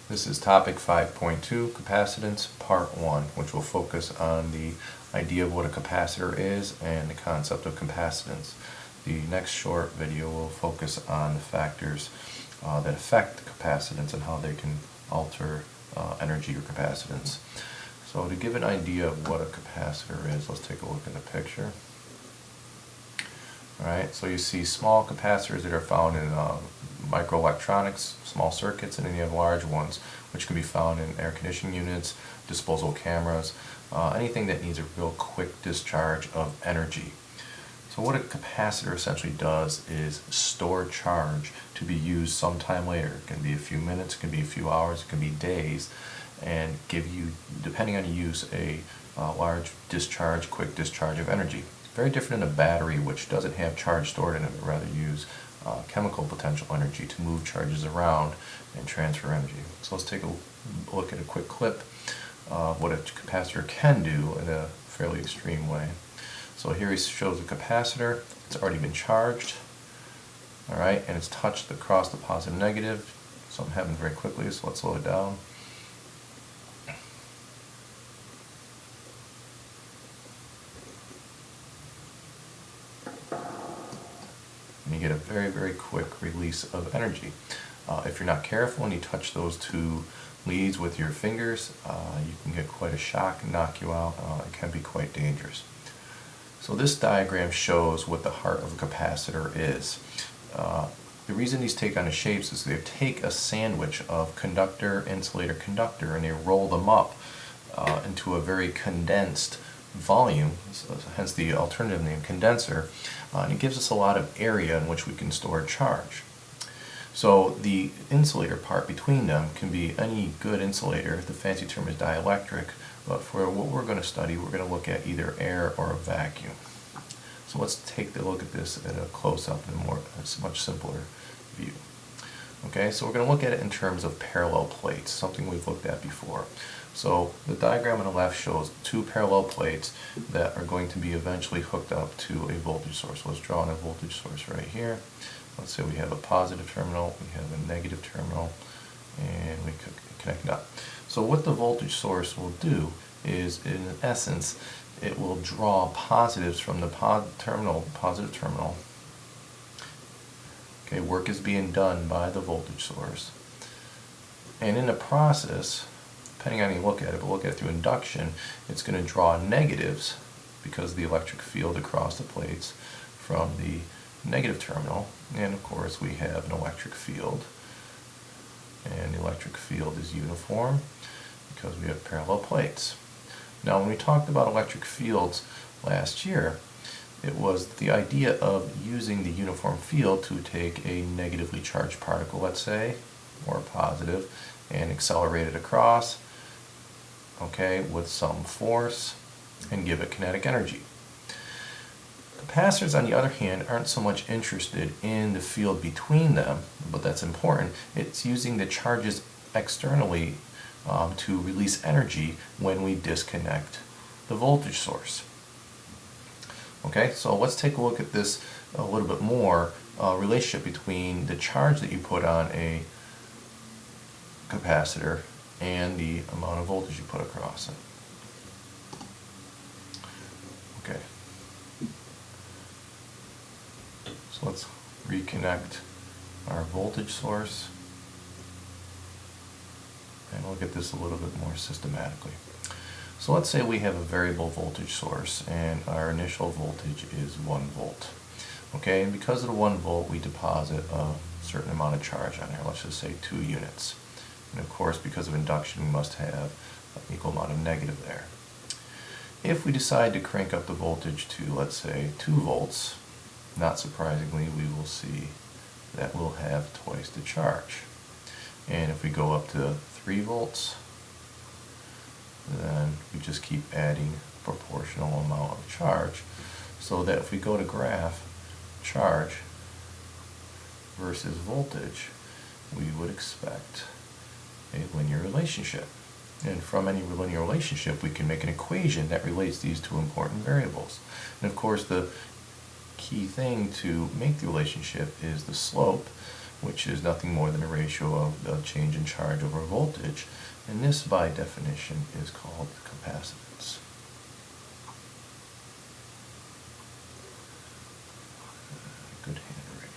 This is topic 5.2, capacitance, part 1, which will focus on the idea of what a capacitor is and the concept of capacitance. The next short video will focus on the factors that affect capacitance and how they can alter energy or capacitance. So to give an idea of what a capacitor is, let's take a look at the picture. Alright, so you see small capacitors that are found in microelectronics, small circuits, and then you have large ones, which can be found in air conditioning units, disposable cameras, anything that needs a real quick discharge of energy. So what a capacitor essentially does is store charge to be used sometime later. It can be a few minutes, it can be a few hours, it can be days, and give you, depending on use, a large discharge, quick discharge of energy. Very different in a battery, which doesn't have charge stored in it, but rather use chemical potential energy to move charges around and transfer energy. So let's take a look at a quick clip of what a capacitor can do in a fairly extreme way. So here he shows a capacitor. It's already been charged, all right, and it's touched across the positive and negative. Something happened very quickly, so let's slow it down. And you get a very, very quick release of energy. If you're not careful and you touch those two leads with your fingers, you can get quite a shock and knock you out. It can be quite dangerous. So this diagram shows what the heart of a capacitor is. The reason these take on the shapes is they take a sandwich of conductor, insulator, conductor, and they roll them up into a very condensed volume, so hence the alternative name condenser, and it gives us a lot of area in which we can store charge. So the insulator part between them can be any good insulator. The fancy term is dielectric, but for what we're going to study, we're going to look at either air or a vacuum. So let's take a look at this at a close-up and a much simpler view. Okay, so we're going to look at it in terms of parallel plates, something we've looked at before. So the diagram on the left shows two parallel plates that are going to be eventually hooked up to a voltage source. Let's draw in a voltage source right here. Let's say we have a positive terminal, we have a negative terminal, and we connect it up. So what the voltage source will do is, in essence, it will draw positives from the positive terminal. Okay, work is being done by the voltage source. And in the process, depending on how you look at it, but look at it through induction, it's going to draw negatives because of the electric field across the plates from the negative terminal. And of course we have an electric field. And the electric field is uniform because we have parallel plates. Now when we talked about electric fields last year, it was the idea of using the uniform field to take a negatively charged particle, let's say, or positive, and accelerate it across, okay, with some force, and give it kinetic energy. Capacitors, on the other hand, aren't so much interested in the field between them, but that's important. It's using the charges externally to release energy when we disconnect the voltage source. Okay, so let's take a look at this a little bit more, relationship between the charge that you put on a capacitor and the amount of voltage you put across it. Okay. So let's reconnect our voltage source and look at this a little bit more systematically. So let's say we have a variable voltage source and our initial voltage is 1 volt. Okay, and because of the 1 volt we deposit a certain amount of charge on there, let's just say 2 units. And of course, because of induction, we must have an equal amount of negative there. If we decide to crank up the voltage to, let's say, 2 volts, not surprisingly, we will see that we'll have twice the charge. And if we go up to 3 volts, then we just keep adding a proportional amount of charge, so that if we go to graph charge versus voltage, we would expect a linear relationship. And from any linear relationship, we can make an equation that relates these two important variables. And of course, the key thing to make the relationship is the slope, which is nothing more than a ratio of the change in charge over voltage. And this, by definition, is called capacitance. Good handwriting.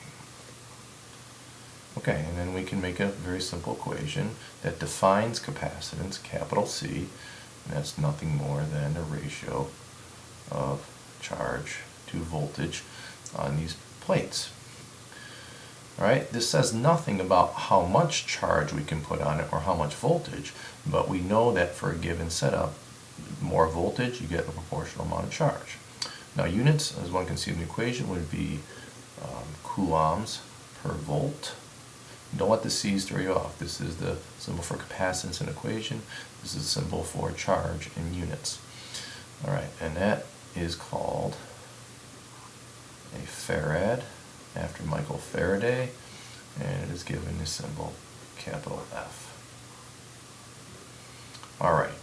Okay, and then we can make a very simple equation that defines capacitance, capital C, and that's nothing more than a ratio of charge to voltage on these plates. Alright, this says nothing about how much charge we can put on it or how much voltage, but we know that for a given setup, more voltage, you get a proportional amount of charge. Now units, as one can see in the equation, would be coulombs per volt. Don't let the C's throw you off. This is the symbol for capacitance in equation. This is the symbol for charge in units. Alright, and that is called a farad, after Michael Faraday, and it is given the symbol capital F. Alright,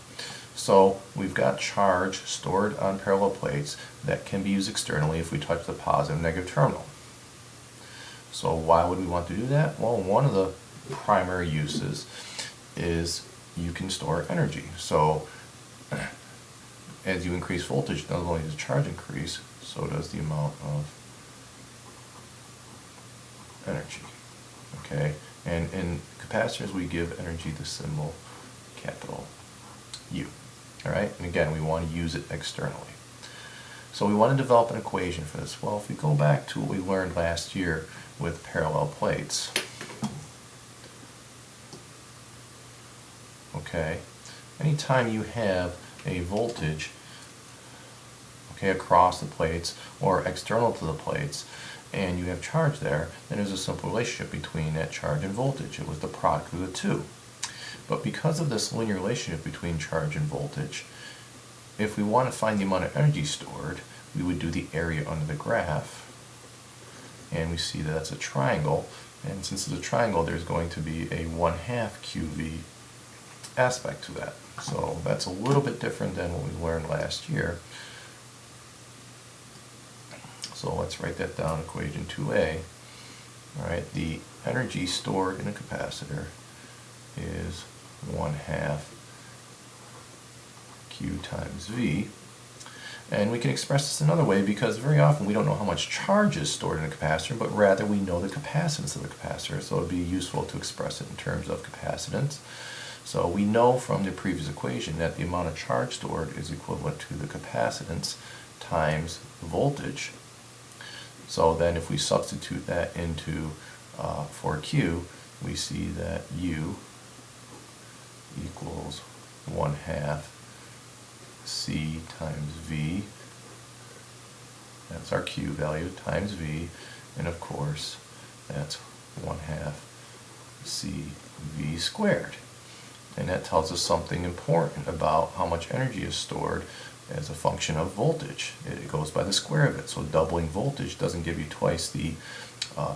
so we've got charge stored on parallel plates that can be used externally if we touch the positive and negative terminal. So why would we want to do that? Well, one of the primary uses is you can store energy. So as you increase voltage, not only does charge increase, so does the amount of energy. Okay, and in capacitors we give energy the symbol capital U. Alright, and again we want to use it externally. So we want to develop an equation for this. Well, if we go back to what we learned last year with parallel plates, okay, anytime you have a voltage, okay, across the plates or external to the plates, and you have charge there, then there's a simple relationship between that charge and voltage. It was the product of the two. But because of this linear relationship between charge and voltage, if we want to find the amount of energy stored, we would do the area under the graph, and we see that that's a triangle, and since it's a triangle, there's going to be a 1/2 QV aspect to that. So that's a little bit different than what we learned last year. So let's write that down, equation 2a. Alright, the energy stored in a capacitor is 1/2 Q times V. And we can express this another way because very often we don't know how much charge is stored in a capacitor, but rather we know the capacitance of the capacitor. So it would be useful to express it in terms of capacitance. So we know from the previous equation that the amount of charge stored is equivalent to the capacitance times voltage. So then if we substitute that into for Q, we see that U equals 1/2 C times V. That's our Q value times V, and of course that's 1/2 CV squared. And that tells us something important about how much energy is stored as a function of voltage. It goes by the square of it. So doubling voltage doesn't give you twice the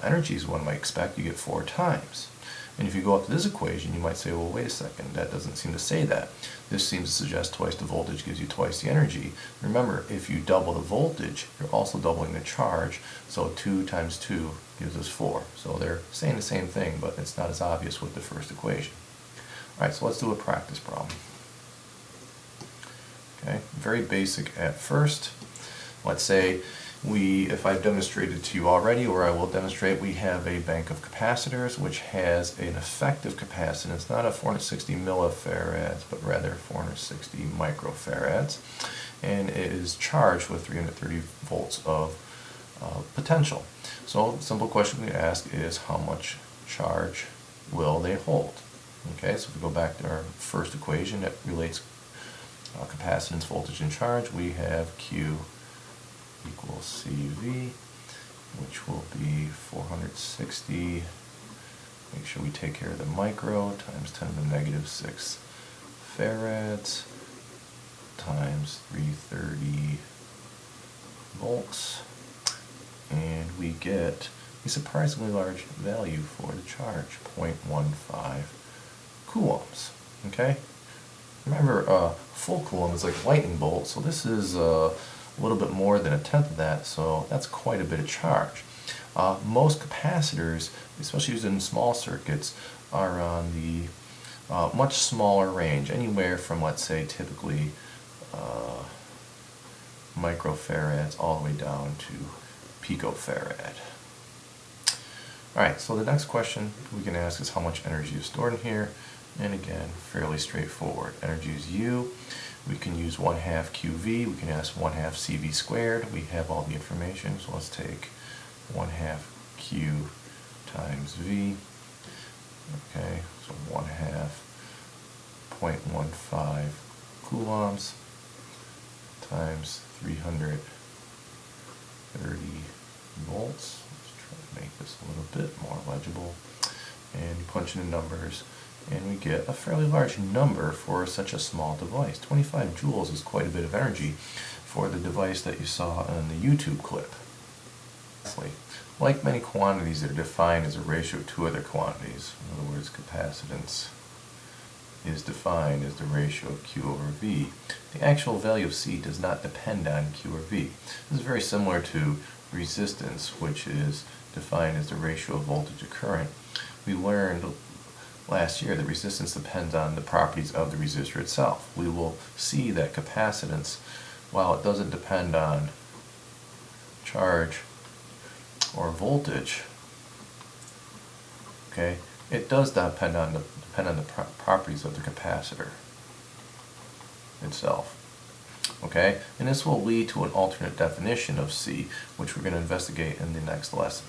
energy as one might expect. You get 4 times. And if you go up to this equation, you might say, well, wait a second, that doesn't seem to say that. This seems to suggest twice the voltage gives you twice the energy. Remember, if you double the voltage, you're also doubling the charge, so 2 times 2 gives us 4. So they're saying the same thing, but it's not as obvious with the first equation. Alright, so let's do a practice problem. Okay, very basic at first. Let's say if I've demonstrated to you already, or I will demonstrate, we have a bank of capacitors which has an effective capacitance, not of 460 millifarads, but rather 460 microfarads, and it is charged with 330 volts of potential. So the simple question we ask is how much charge will they hold? Okay, so if we go back to our first equation that relates capacitance, voltage, and charge, we have Q equals CV, which will be 460, make sure we take care of the micro, times 10 to the negative 6 farads, times 330 volts, and we get a surprisingly large value for the charge, 0.15 coulombs. Okay? Remember, full coulomb is like a lightning bolt, so this is a little bit more than 1/10 of that, so that's quite a bit of charge. Most capacitors, especially used in small circuits, are on the much smaller range, anywhere from, let's say, typically microfarads all the way down to picofarad. Alright, so the next question we can ask is how much energy is stored in here, and again, fairly straightforward. Energy is U. We can use 1/2 QV, we can ask 1/2 CV squared. We have all the information, so let's take 1/2 Q times V. Okay, so 1/2 0.15 coulombs times 330 volts. Let's try to make this a little bit more legible. And you punch in the numbers, and we get a fairly large number for such a small device. 25 joules is quite a bit of energy for the device that you saw in the YouTube clip. Like many quantities that are defined as a ratio of two other quantities, in other words, capacitance is defined as the ratio of Q over V. The actual value of C does not depend on Q or V. This is very similar to resistance, which is defined as the ratio of voltage to current. We learned last year that resistance depends on the properties of the resistor itself. We will see that capacitance, while it doesn't depend on charge or voltage, okay, it does depend on the properties of the capacitor itself. Okay, and this will lead to an alternate definition of C, which we're going to investigate in the next lesson.